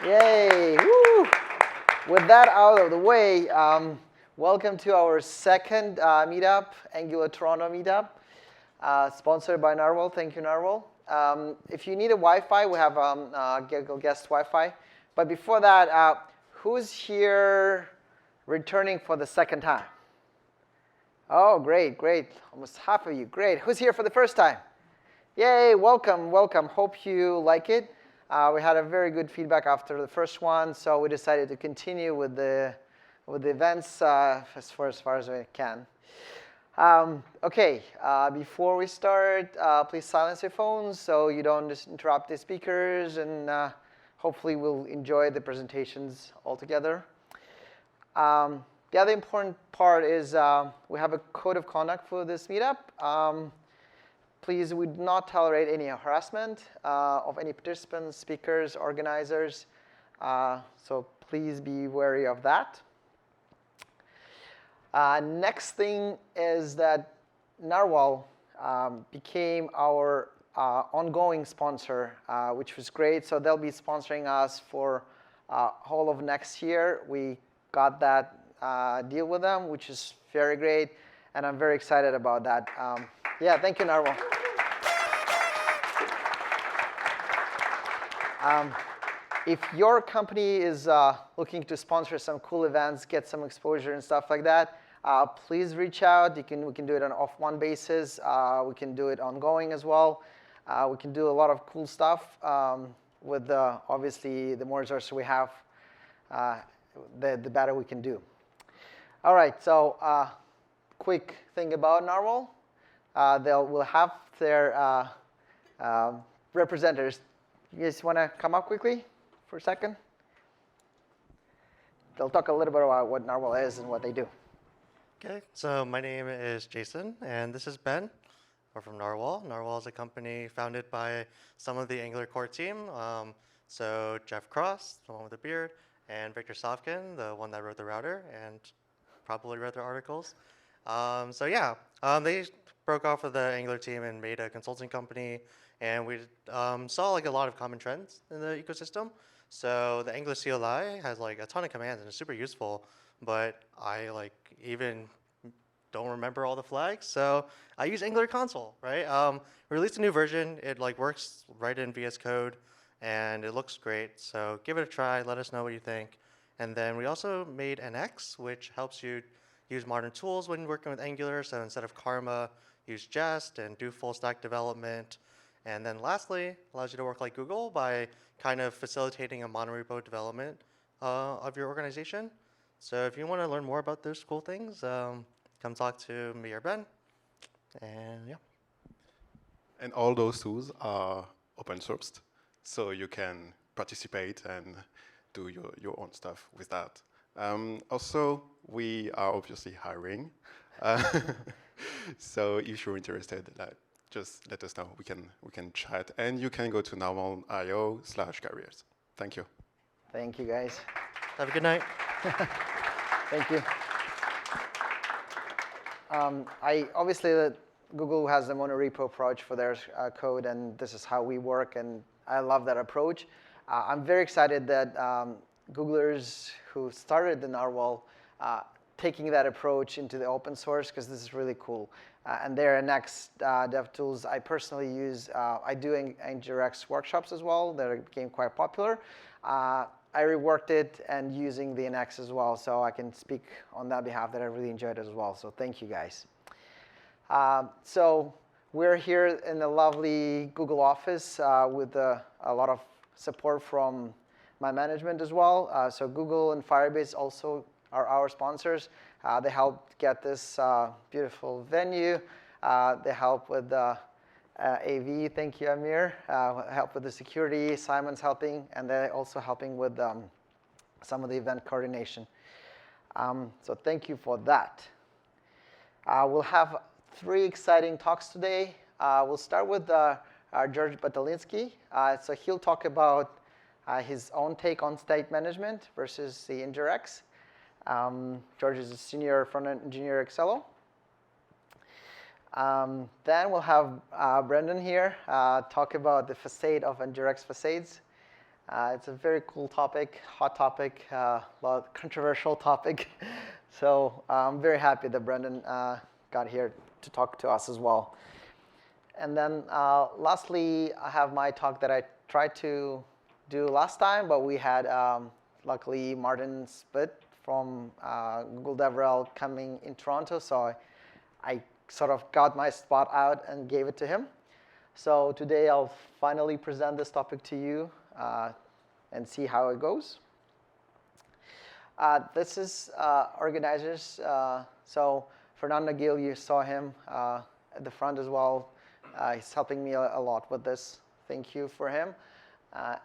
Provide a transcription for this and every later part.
Yay! Woo! With that out of the way, welcome to our second meetup, AngularToronto meetup, sponsored by Narwhal. Thank you, Narwhal. If you need a Wi-Fi, we have Google Guest Wi-Fi. But before that, who's here returning for the second time? Oh, great, great. Almost half of you. Great. Who's here for the first time? Yay, welcome, welcome. Hope you like it. We had a very good feedback after the first one, so we decided to continue with the events as far as we can. OK, before we start, please silence your phones so you don't just interrupt the speakers, and hopefully we'll enjoy the presentations altogether. The other important part is we have a code of conduct for this meetup. Please, we do not tolerate any harassment of any participants, speakers, organizers. So please be wary of that. Next thing is that Narwhal became our ongoing sponsor, which was great. So they'll be sponsoring us for whole of next year. We got that deal with them, which is very great. And I'm very excited about that. Yeah, thank you, Narwhal. If your company is looking to sponsor some cool events, get some exposure and stuff like that, please reach out. We can do it on off-one basis. We can do it ongoing as well. We can do a lot of cool stuff with, obviously, the more resources we have, the better we can do. All right, so quick thing about Narwhal. We'll have their representatives. You guys want to come up quickly for a second? They'll talk a little bit about what Narwhal is and what they do. OK, so my name is Jason, and this is Ben. We're from Narwhal. Narwhal is a company founded by some of the Angular core team. So Jeff Cross, the one with the beard, and Victor Sofkin, the one that wrote the router and probably read their articles. So yeah, they broke off of the Angular team and made a consulting company. And we saw like a lot of common trends in the ecosystem. So the Angular CLI has like a ton of commands and it's super useful. But I like even don't remember all the flags. So I use Angular console, right? We released a new version. It like works right in VS Code, and it looks great. So give it a try. Let us know what you think. And then we also made NX, which helps you use modern tools when working with Angular. So instead of Karma, use Jest and do full stack development. And then lastly, allows you to work like Google by kind of facilitating a monorepo development of your organization. So if you want to learn more about those cool things, come talk to me or Ben. And yeah. And all those tools are open sourced, so you can participate and do your own stuff with that. Also, we are obviously hiring. So if you're interested, just let us know. We can chat, and you can go to narwhal.io/careers. Thank you. Thank you, guys. Have a good night. Thank you. Obviously, Google has a monorepo approach for their code, and this is how we work, and I love that approach. I'm very excited that Googlers who started the Narwhal taking that approach into the open source, because this is really cool. And there are next dev tools I personally use. I do NGRX workshops as well that became quite popular. I reworked it and using the NX as well, so I can speak on that behalf that I really enjoyed it as well. So thank you, guys. So we're here in the lovely Google office with a lot of support from my management as well. So Google and Firebase also are our sponsors. They helped get this beautiful venue. They help with AV. Thank you, Amir. Help with the security. Simon's helping. And they're also helping with some of the event coordination. So thank you for that. We'll have 3 exciting talks today. We'll start with George Batalinsky. So he'll talk about his own take on state management versus the NGRX. George is a senior front-end engineer at Excello. Then we'll have Brendan here talk about the facade of NGRX facades. It's a very cool topic, hot topic, a lot controversial topic. So I'm very happy that Brendan got here to talk to us as well. And then lastly, I have my talk that I tried to do last time, but we had luckily Martin Spitt from Google DevRel coming in Toronto, so I sort of got my spot out and gave it to him. So today I'll finally present this topic to you and see how it goes. This is organizers. So Fernando Gil, you saw him at the front as well. He's helping me a lot with this. Thank you for him.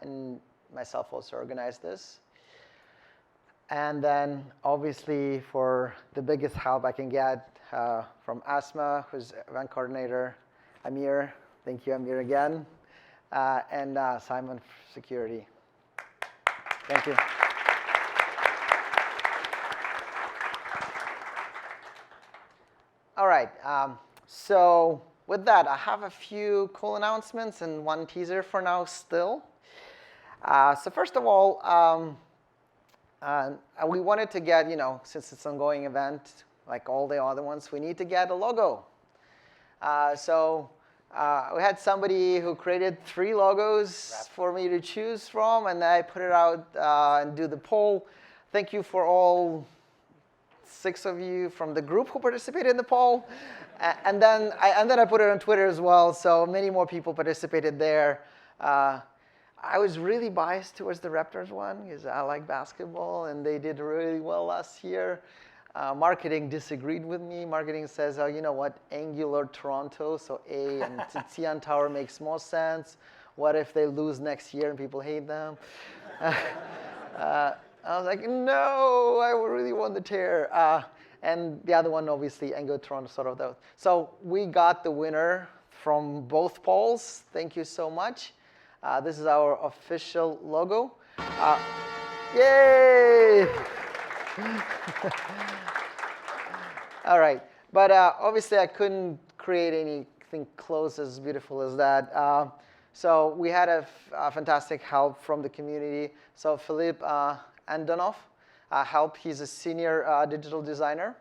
And myself also organized this. And then obviously for the biggest help I can get from Asma, who's event coordinator, Amir. Thank you, Amir, again. And Simon for security. Thank you. All right. So with that, I have a few cool announcements and one teaser for now still. So first of all, we wanted to get, since it's an ongoing event, like all the other ones, we need to get a logo. So we had somebody who created 3 logos for me to choose from, and I put it out and do the poll. Thank you for all 6 of you from the group who participated in the poll. And then I put it on Twitter as well, so many more people participated there. I was really biased towards the Raptors one because I like basketball, and they did really well last year. Marketing disagreed with me. Marketing says, oh, you know what, AngularToronto, so A and CN Tower makes more sense. What if they lose next year and people hate them? I was like, no, I really want the tear. And the other one, obviously, AngularToronto, sort of those. So we got the winner from both polls. Thank you so much. This is our official logo. Yay! All right. But obviously, I couldn't create anything close as beautiful as that. So we had a fantastic help from the community. So Philippe Andonoff helped. He's a senior digital designer.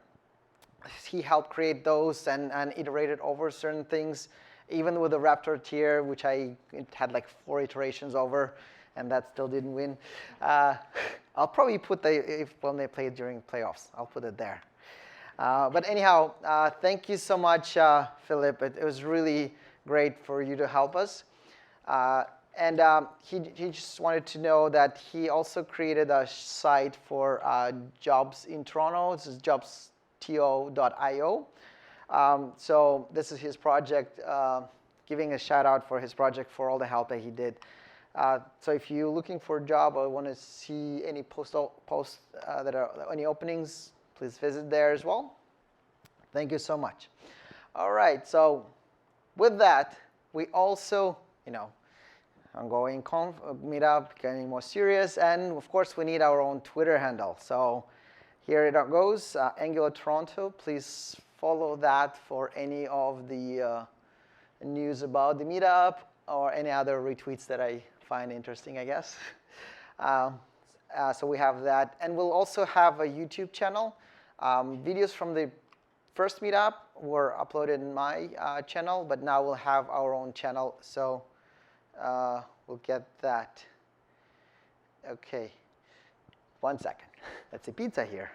He helped create those and iterated over certain things, even with the Raptor tier, which it had like 4 iterations over, and that still didn't win. I'll probably put when they play during playoffs, I'll put it there. But anyhow, thank you so much, Philip. It was really great for you to help us. And he just wanted to know that he also created a site for jobs in Toronto. This is jobsto.io. So this is his project, giving a shout out for his project for all the help that he did. So if you're looking for a job or want to see any posts that are any openings, please visit there as well. Thank you so much. All right, so with that, we also, ongoing meetup, getting more serious, and of course we need our own Twitter handle. So here it goes, AngularToronto. Please follow that for any of the news about the meetup or any other retweets that I find interesting, I guess. So we have that. And we'll also have a YouTube channel. Videos from the first meetup were uploaded in my channel, but now we'll have our own channel. So we'll get that. OK. 1 second. That's a pizza here.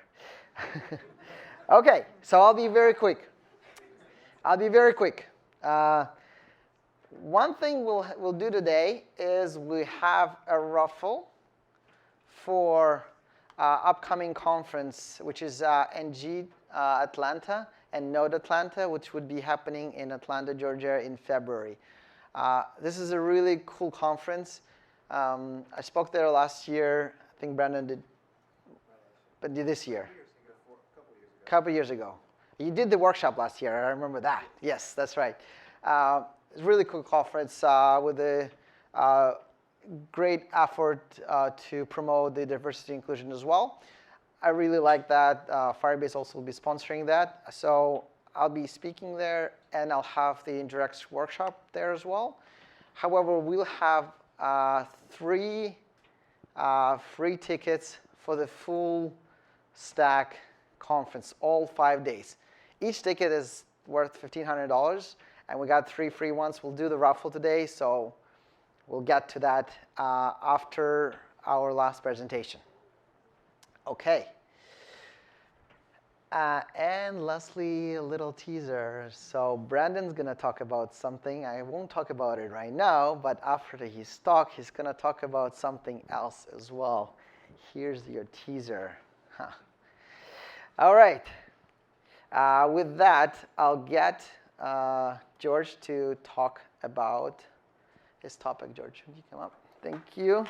OK, so I'll be very quick. One thing we'll do today is we have a raffle for upcoming conference, which is NG Atlanta and Node Atlanta, which would be happening in Atlanta, Georgia in February. This is a really cool conference. I spoke there last year. I think Brandon did, but did this year. A couple years ago. You did the workshop last year. I remember that. Yes, that's right. It's a really cool conference with a great effort to promote the diversity and inclusion as well. I really like that. Firebase also will be sponsoring that. So I'll be speaking there, and I'll have the Indirects workshop there as well. However, we'll have 3 free tickets for the full stack conference, all 5 days. Each ticket is worth $1,500, and we got 3 free ones. We'll do the raffle today, so we'll get to that after our last presentation. Okay. And lastly, a little teaser. So Brandon's going to talk about something. I won't talk about it right now, but after his talk, he's going to talk about something else as well. Here's your teaser. Huh. All right. With that, I'll get George to talk about his topic. George, would you come up? Thank you.